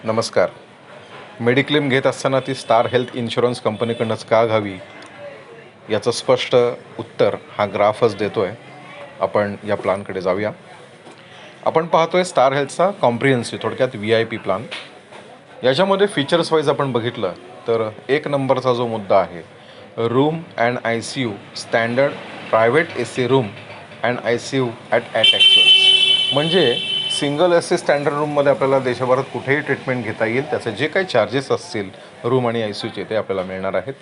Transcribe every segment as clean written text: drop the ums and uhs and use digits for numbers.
नमस्कार. मेडिक्लेम घेत असताना ती स्टार हेल्थ इन्शुरन्स कंपनीकडूनच का घ्यावी याचं स्पष्ट उत्तर हा ग्राफच देतो आहे. आपण या प्लॅनकडे जाऊया. आपण पाहतो आहे स्टार हेल्थचा कॉम्प्रिहेन्सिव्ह, थोडक्यात VIP प्लॅन. याच्यामध्ये फीचर्स वाईज आपण बघितलं तर एक नंबरचा जो मुद्दा आहे, room and ICU standard private AC room and ICU at actuals. म्हणजे सिंगल AC स्टँडर्ड रूममध्ये आपल्याला देशभरात कुठेही ट्रीटमेंट घेता येईल. त्याचे जे काही चार्जेस असतील रूम आणि ICUचे ते आपल्याला मिळणार आहेत.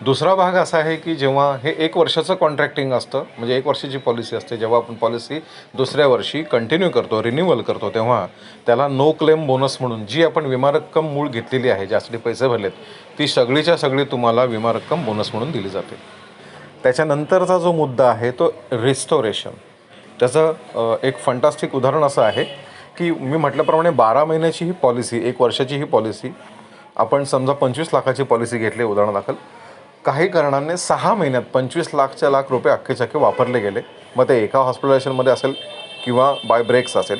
दुसरा भाग असा आहे की जेव्हा हे 1 वर्षाचं कॉन्ट्रॅक्टिंग असतं, म्हणजे 1 वर्षाची पॉलिसी असते, जेव्हा आपण पॉलिसी दुसऱ्या वर्षी कंटिन्यू करतो, रिन्युअल करतो, तेव्हा त्याला नो क्लेम बोनस म्हणून जी आपण विमा रक्कम मूळ घेतलेली आहे, ज्यासाठी पैसे भरलेत, ती सगळीच्या सगळी तुम्हाला विमा रक्कम बोनस म्हणून दिली जाते. त्याच्यानंतरचा जो मुद्दा आहे तो रिस्टोरेशन. त्याचं एक फंटास्टिक उदाहरण असं आहे की मी म्हटल्याप्रमाणे 12 महिन्याची ही पॉलिसी, 1 वर्षाची ही पॉलिसी, आपण समजा 25 लाखाची पॉलिसी घेतली उदाहरणादाखल. काही कारणाने 6 महिन्यात 25 लाख रुपये अख्खेचे वापरले गेले. मग ते एका हॉस्पिटलायझेशनमध्ये असेल किंवा बाय ब्रेक्स असेल,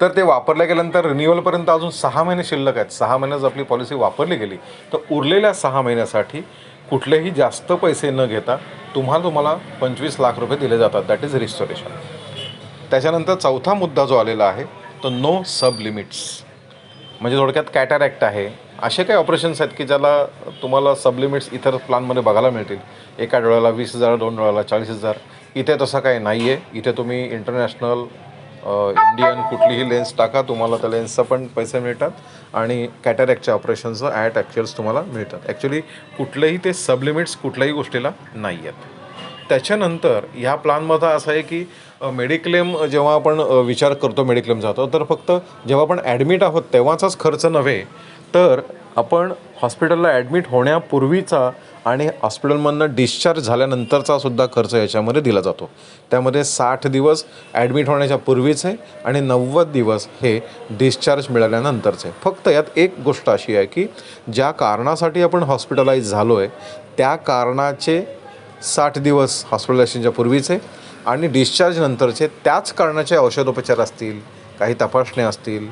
तर ते वापरल्या गेल्यानंतर रिन्युअलपर्यंत अजून 6 महिने शिल्लक आहेत. 6 महिन्यात आपली पॉलिसी वापरली गेली तर उरलेल्या 6 महिन्यासाठी कुठलेही जास्त पैसे न घेता तुम्हाला 25 लाख रुपये दिले जातात. That is restoration. त्याच्यानंतर चौथा मुद्दा जो आलेला आहे तो नो सब लिमिट्स. म्हणजे थोडक्यात कॅटरॅक्ट आहे, असे काही ऑपरेशन्स आहेत की ज्याला तुम्हाला सब लिमिट्स इतर प्लॅनमध्ये बघायला मिळतील. एका डोळ्याला 20,000, 2 डोळ्याला 40,000. इथे तसं काही नाही आहे. इथे तुम्ही इंटरनॅशनल, इंडियन कुठलीही लेन्स टाका, तुम्हाला त्या लेन्सचा पण पैसे मिळतात आणि कॅटरॅक्टच्या ऑपरेशनचं ॲट ॲक्च्युअल्स तुम्हाला मिळतात. ॲक्च्युली कुठलेही ते सबलिमिट्स कुठल्याही गोष्टीला नाही आहेत. त्याच्यानंतर ह्या प्लॅनमध्ये असं आहे की मेडिक्लेम जेव्हा आपण विचार करतो, मेडिक्लेम जातो, तर फक्त जेव्हा आपण ॲडमिट आहोत तेव्हाचाच खर्च नव्हे, तर आपण हॉस्पिटलला ॲडमिट होण्यापूर्वीचा आणि हॉस्पिटलमधनं डिस्चार्ज झाल्यानंतरचा सुद्धा खर्च याच्यामध्ये दिला जातो. त्यामध्ये 60 दिवस ॲडमिट होण्याच्या पूर्वीचे आणि 90 दिवस हे डिस्चार्ज मिळाल्यानंतरचे. फक्त यात एक गोष्ट अशी आहे की ज्या कारणासाठी आपण हॉस्पिटलाइज झालो आहे त्या कारणाचे 60 दिवस हॉस्पिटलायझेशनच्या पूर्वीचे आणि डिस्चार्ज नंतरचे त्याच कारणाचे औषधोपचार असतील, काही तपासण्या असतील,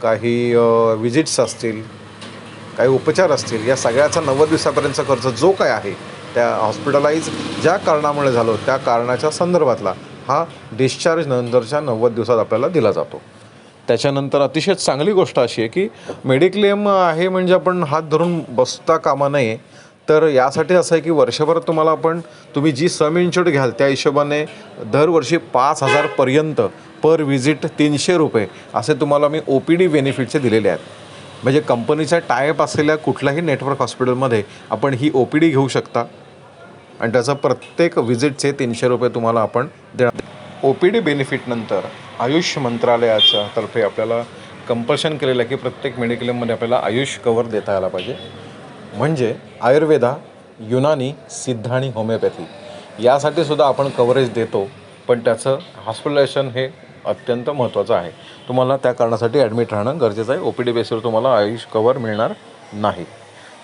काही विजिट्स असतील, काही उपचार असतील, या सगळ्याचा 90 दिवसापर्यंतचा खर्च जो काय आहे त्या हॉस्पिटलाइज ज्या कारणामुळे झालो त्या कारणाच्या संदर्भातला हा डिस्चार्ज नंतरच्या 90 दिवसात आपल्याला दिला जातो. त्याच्यानंतर अतिशय चांगली गोष्ट अशी आहे की मेडिक्लेम आहे म्हणजे आपण हात धरून बसता कामा नये. तर यासाठी असं आहे की वर्षभर तुम्ही जी सम इन्शुर्ड घ्याल त्या हिशोबाने दरवर्षी 5,000 पर्यंत पर विजिट 300 रुपये असे तुम्हाला मी OPD बेनिफिटचे दिलेले आहेत. म्हणजे कंपनीच्या टायअप असलेल्या कुठल्याही नेटवर्क हॉस्पिटलमध्ये आपण ही OPD घेऊ शकता आणि त्याचा प्रत्येक विजिटचे 300 रुपये तुम्हाला आपण देणार. OPD बेनिफिटनंतर आयुष मंत्रालयाच्या तर्फे आपल्याला कंपल्शन केलेलं आहे की प्रत्येक मेडिक्लेममध्ये आपल्याला आयुष कवर देता आला पाहिजे. म्हणजे आयुर्वेदा, युनानी, सिद्ध आणि होमिओपॅथी यासाठी सुद्धा आपण कव्हरेज देतो, पण त्याचं हॉस्पिटलायझेशन हे अत्यंत महत्त्वाचं आहे. तुम्हाला त्या कारणासाठी ॲडमिट राहणं गरजेचं आहे. OPD बेसवर तुम्हाला आयुष कवर मिळणार नाही.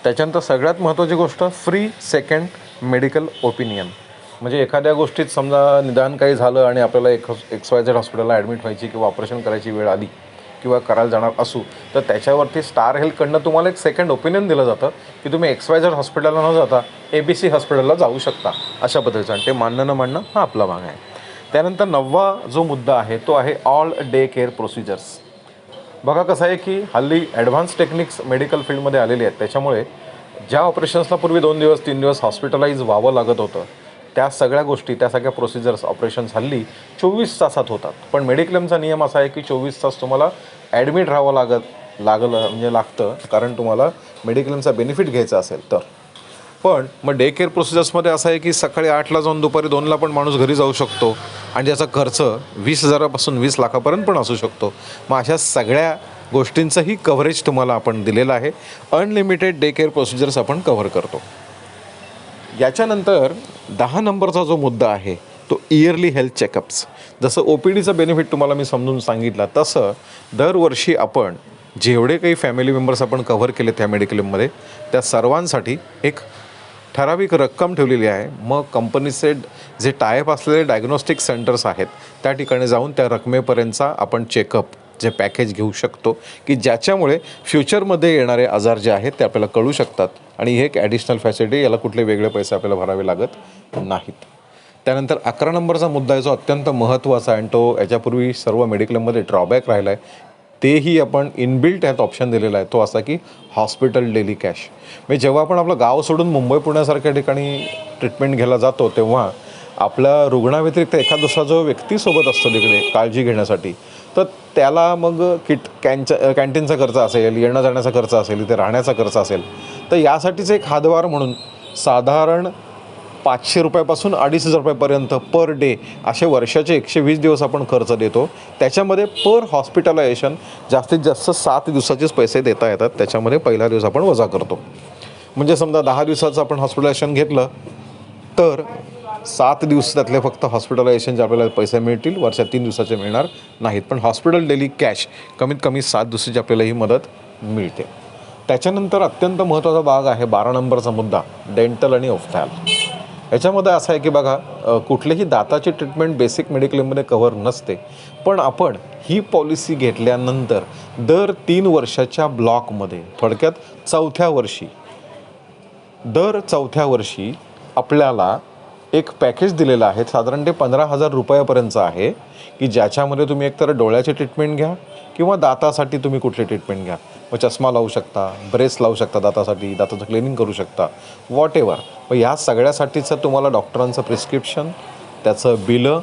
त्याच्यानंतर सगळ्यात महत्त्वाची गोष्ट, फ्री सेकंड मेडिकल ओपिनियन. म्हणजे एखाद्या गोष्टीत समजा निदान काही झालं आणि आपल्याला XYZ हॉस्पिटलला ॲडमिट व्हायची किंवा ऑपरेशन करायची वेळ आली किंवा करायला जाणार असू, तर त्याच्यावरती स्टार हेल्थकडनं तुम्हाला एक सेकंड ओपिनियन दिलं जातं की तुम्ही XYZ हॉस्पिटलला न जाता ABC हॉस्पिटलला जाऊ शकता. अशा पद्धतीचं, आणि ते मानणं न मानणं हा आपला भाग आहे. त्यानंतर 9वा जो मुद्दा आहे तो आहे ऑल डे केअर प्रोसिजर्स. बघा कसं आहे की हल्ली ॲडव्हान्स टेक्निक्स मेडिकल फील्डमध्ये आलेली आहेत. त्याच्यामुळे ज्या ऑपरेशन्सला पूर्वी 2 दिवस 3 दिवस हॉस्पिटलाइज व्हावं लागत होतं त्या सगळ्या गोष्टी, त्या सगळ्या प्रोसिजर्स, ऑपरेशन्स हल्ली 24 तासात होतात. पण मेडिक्लेमचा नियम असा आहे की 24 तास तुम्हाला ॲडमिट राहावं लागतं, कारण तुम्हाला मेडिक्लेमचा बेनिफिट घ्यायचा असेल तर. पण मग डे केअर प्रोसिजर्समध्ये असं आहे की सकाळी 8ला जाऊन दुपारी 2ला पण माणूस घरी जाऊ शकतो आणि त्याचा खर्च 20,000पासून 20 लाखापर्यंत पण असू शकतो. मग अशा सगळ्या गोष्टींचंही कव्हरेज तुम्हाला आपण दिलेलं आहे. अनलिमिटेड डे केअर प्रोसिजर्स आपण कव्हर करतो. याच्यानंतर 10 नंबरचा जो मुद्दा आहे तो इयरली हेल्थ चेकअप्स. जसं OPDचं बेनिफिट तुम्हाला मी समजून सांगितलं, तसं दरवर्षी आपण जेवढे काही फॅमिली मेंबर्स आपण कव्हर केले त्या मेडिक्लेममध्ये त्या सर्वांसाठी एक ठराविक रक्कम ठेवलेली आहे. मग कंपनीचे जे टायअप असलेले डायग्नोस्टिक सेंटर्स आहेत त्या ठिकाणी जाऊन त्या रकमेपर्यंतचा आपण चेकअप जे पॅकेज घेऊ शकतो की ज्याच्यामुळे फ्युचरमध्ये येणारे आजार जे आहेत ते आपल्याला कळू शकतात आणि हे एक ॲडिशनल फॅसिलिटी, याला कुठले वेगळे पैसे आपल्याला भरावे लागत नाहीत. त्यानंतर 11 नंबरचा मुद्दा आहे जो अत्यंत महत्त्वाचा आहे आणि तो याच्यापूर्वी सर्व मेडिक्लेममध्ये ड्रॉबॅक राहिला आहे, तेही आपण इनबिल्ट ह्यात ऑप्शन दिलेला आहे. तो असा की हॉस्पिटल डेली कॅश. म्हणजे जेव्हा आपण आपलं गाव सोडून मुंबई पुण्यासारख्या ठिकाणी ट्रीटमेंट घ्यायला जातो तेव्हा आपल्या रुग्णाव्यतिरिक्त एखाद दुसरा जो व्यक्ती सोबत असतो तिकडे काळजी घेण्यासाठी, तर त्याला मग कॅन्टीनचा खर्च असेल, येणं जाण्याचा खर्च असेल, इथे राहण्याचा खर्च असेल, तर यासाठीच एक हातभार म्हणून साधारण 500 रुपयापासून 2500 रुपयापर्यंत पर डे असे वर्षाचे 120 दिवस आपण खर्च देतो. त्याच्यामध्ये पर हॉस्पिटलायझेशन जास्तीत जास्त 7 दिवसाचेच पैसे देता येतात. त्याच्यामध्ये पहिला दिवस आपण वजा करतो. म्हणजे समजा 10 दिवसाचं आपण हॉस्पिटलायझेशन घेतलं तर 7 दिवस त्यातले फक्त हॉस्पिटलायझेशनचे आपल्याला पैसे मिळतील, वर्षात 3 दिवसाचे मिळणार नाहीत. पण हॉस्पिटल डेली कॅश कमीत कमी 7 दिवसाची आपल्याला ही मदत मिळते. त्याच्यानंतर अत्यंत महत्त्वाचा भाग आहे 12 नंबरचा मुद्दा, डेंटल आणि ऑफ्थॅल. याच्यामध्ये असं आहे की बघा, कुठलीही दाताची ट्रीटमेंट बेसिक मेडिक्लेममध्ये कव्हर नसते, पण आपण ही पॉलिसी घेतल्यानंतर दर 3 वर्षाच्या ब्लॉकमध्ये, थोडक्यात दर चौथ्या वर्षी आपल्याला एक पॅकेज दिलेलं आहे, साधारण ते 15,000 रुपयापर्यंतचं आहे, की ज्याच्यामध्ये तुम्ही एकतर डोळ्याची ट्रीटमेंट घ्या किंवा दातासाठी तुम्ही कुठली ट्रीटमेंट घ्या. मग चष्मा लावू शकता, ब्रेस लावू शकता दातासाठी, दाताचं क्लिनिंग करू शकता, वॉट एव्हर. मग ह्या सगळ्यासाठीचं तुम्हाला डॉक्टरांचं प्रिस्क्रिप्शन, त्याचं बिलं,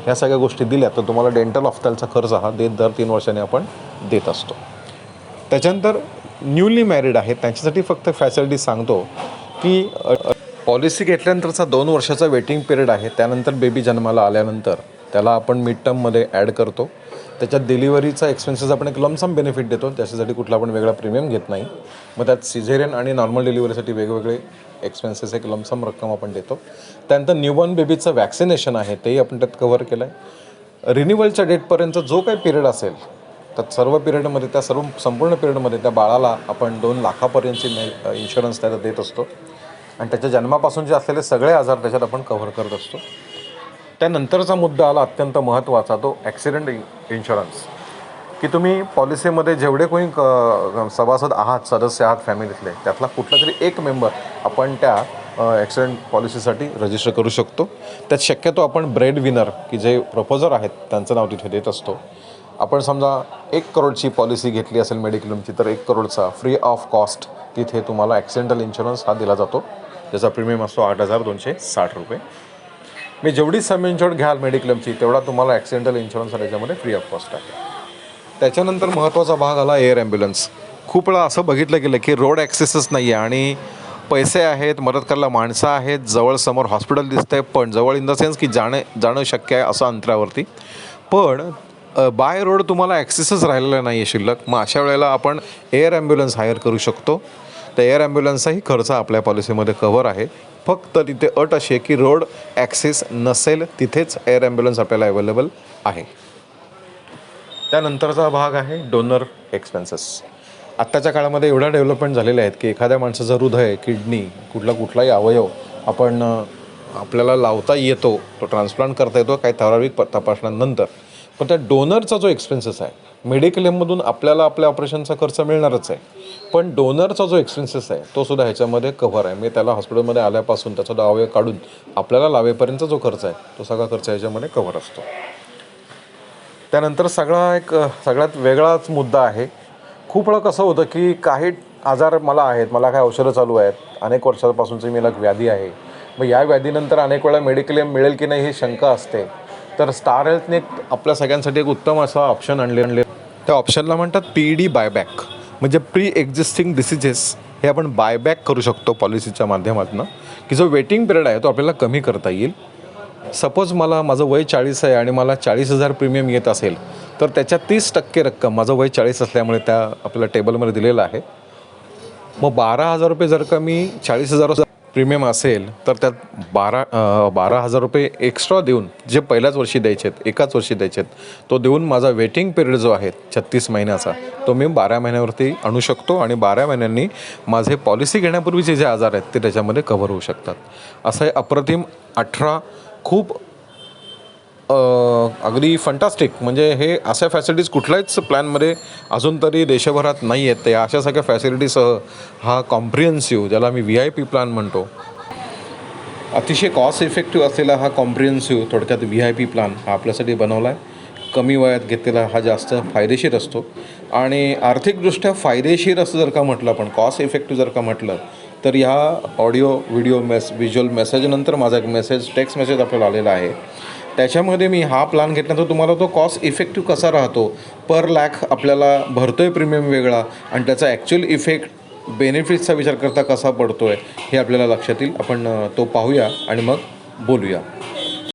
ह्या सगळ्या गोष्टी दिल्या तर तुम्हाला डेंटल ऑफ्थॅलचा खर्च हा दर 3 वर्षांनी आपण देत असतो. त्याच्यानंतर न्यूली मॅरिड आहेत त्यांच्यासाठी फक्त फॅसिलिटी सांगतो की पॉलिसी घेतल्यानंतरचा 2 वर्षाचा वेटिंग पिरियड आहे. त्यानंतर बेबी जन्माला आल्यानंतर त्याला आपण मिड टर्ममध्ये ॲड करतो. त्याच्यात डिलिव्हरीचा एक्सपेन्सेस आपण एक लमसम बेनिफिट देतो, त्याच्यासाठी कुठला आपण वेगळा प्रीमियम घेत नाही. मग त्यात सिझेरियन आणि नॉर्मल डिलिव्हरीसाठी वेगवेगळे एक्सपेन्सेस एक लमसम रक्कम आपण देतो. त्यानंतर न्यूबॉर्न बेबीचं वॅक्सिनेशन आहे तेही आपण त्यात कव्हर केलं आहे. रिन्युवलच्या डेटपर्यंत जो काही पिरियड असेल तर सर्व पिरियडमध्ये, त्या संपूर्ण पिरियडमध्ये त्या बाळाला आपण 2 लाखापर्यंतची इन्शुरन्स त्याला देत असतो आणि त्याच्या जन्मापासून जे असलेले सगळे आजार त्याच्यात आपण कव्हर करत असतो. त्यानंतरचा मुद्दा आला अत्यंत महत्त्वाचा, तो ॲक्सिडेंट इन्शुरन्स. की तुम्ही पॉलिसीमध्ये जेवढे कोणी सभासद आहात, सदस्य आहात फॅमिलीतले, त्यातला कुठला तरी एक मेंबर आपण त्या ॲक्सिडेंट पॉलिसीसाठी रजिस्टर करू शकतो. त्यात शक्यतो आपण ब्रेड विनर की जे प्रपोजर आहेत त्यांचं नाव तिथे देत असतो. आपण समजा 1 करोडची पॉलिसी घेतली असेल मेडिक्लेमची, तर 1 करोडचा फ्री ऑफ कॉस्ट तिथे तुम्हाला ॲक्सिडेंटल इन्शुरन्स हा दिला जातो, ज्याचा प्रीमियम असतो 8,260 रुपये. मी जेवढी सम इन्शुर्ड घ्याल मेडिक्लेमची तेवढा तुम्हाला ॲक्सिडेंटल इन्शुरन्स त्याच्यामध्ये फ्री ऑफ कॉस्ट आहे. त्याच्यानंतर महत्त्वाचा भाग आला एअर ॲम्ब्युलन्स. खूप वेळा असं बघितलं गेलं की रोड ॲक्सेसच नाही आहे आणि पैसे आहेत, मदत करायला माणसं आहेत, जवळ समोर हॉस्पिटल दिसतं आहे, पण जवळ इन द सेन्स की जाणं शक्य आहे असं अंतरावरती, पण बाय रोड तुम्हाला ॲक्सेसच राहिलेला नाही आहे शिल्लक. मग अशा वेळेला आपण एअर ॲम्ब्युलन्स हायर करू शकतो. तर एअर ॲम्ब्युलन्सचाही खर्च आपल्या पॉलिसीमध्ये कव्हर आहे. फक्त तिथे अट अशी आहे की रोड ॲक्सेस नसेल तिथेच एअर ॲम्ब्युलन्स आपल्याला अवेलेबल आहे. त्यानंतरचा भाग आहे डोनर एक्सपेन्सेस. आत्ताच्या काळामध्ये एवढा डेव्हलपमेंट झालेले आहेत की एखाद्या माणसाचं हृदय, किडनी, कुठलाही अवयव आपल्याला लावता येतो, तो ट्रान्सप्लांट करता येतो काही ठराविक तपासण्यानंतर. पण त्या डोनरचा जो एक्सपेन्सेस आहे, मेडिक्लेममधून आपल्याला आपल्या ऑपरेशनचा खर्च मिळणारच आहे, पण डोनरचा जो एक्सपेन्सेस आहे तो सुद्धा ह्याच्यामध्ये कव्हर आहे. मी त्याला हॉस्पिटलमध्ये आल्यापासून त्याचा अवयव काढून आपल्याला लावेपर्यंतचा जो खर्च आहे तो सगळा खर्च ह्याच्यामध्ये कव्हर असतो. त्यानंतर सगळ्यात वेगळाच मुद्दा आहे. खूप वेळा कसं होतं की काही आजार मला आहेत, मला काही औषधं चालू आहेत, अनेक वर्षापासूनची मला व्याधी आहे, मग या व्याधीनंतर अनेक वेळा मेडिक्लेम मिळेल की नाही ही शंका असते. तर स्टार हेल्थने आपल्या सगळ्यांसाठी एक उत्तम असा ऑप्शन आणले. त्या ऑप्शनला म्हणतात PED बायबॅक. म्हणजे प्री एक्झिस्टिंग डिसीजेस हे आपण बायबॅक करू शकतो पॉलिसीच्या माध्यमातून, की जो वेटिंग पिरियड आहे तो आपल्याला कमी करता येईल. सपोज माझं वय 40 आहे आणि मला 40,000 प्रीमियम येत असेल तर त्याच्या 30% रक्कम, माझं वय 40 असल्यामुळे त्या आपल्याला टेबलमध्ये दिलेलं आहे. मग 12,000 रुपये जर का मी 40,000 प्रीमियम असेल तर त्यात 12,000 रुपये एक्स्ट्रा देऊन, जे पहिल्याच वर्षी द्यायचे आहेत, एकाच वर्षी द्यायचे आहेत, तो देऊन माझा वेटिंग पिरियड जो आहे 36 महिन्याचा तो मी 12 महिन्यावरती आणू शकतो आणि 12 महिन्यांनी माझे पॉलिसी घेण्यापूर्वीचे जे आजार आहेत ते त्याच्यामध्ये कव्हर होऊ शकतात. असं आहे अप्रतिम 18 खूप अगदी फंटास्टिक. म्हणजे हे अशा फॅसिलिटीज कुठल्याच प्लॅनमध्ये अजून तरी देशभरात नाही आहेत. ते अशा सगळ्या फॅसिलिटीसह हा कॉम्प्रिहेन्सिव्ह, ज्याला मी VIP प्लॅन म्हणतो, अतिशय कॉस्ट इफेक्टिव्ह असलेला हा कॉम्प्रिहेन्सिव्ह, थोडक्यात VIP प्लॅन हा आपल्यासाठी बनवला आहे. कमी वयात घेतलेला हा जास्त फायदेशीर असतो आणि आर्थिकदृष्ट्या फायदेशीर असं जर का म्हटलं, आपण कॉस्ट इफेक्टिव्ह जर का म्हटलं, तर ह्या ऑडिओ व्हिडिओ व्हिज्युअल मेसेजनंतर माझा एक टेक्स्ट मेसेज आपल्याला आलेला आहे. त्याच्यामध्ये मी हा प्लॅन घेतल्यानंतर तुम्हाला तो कॉस्ट इफेक्टिव्ह कसा राहतो, पर लॅक आपल्याला भरतो आहे प्रीमियम वेगळा आणि त्याचा ॲक्च्युअल इफेक्ट बेनिफिट्सचा विचार करता कसा पडतो आहे हे आपल्याला लक्षात येईल. आपण तो पाहूया आणि मग बोलूया.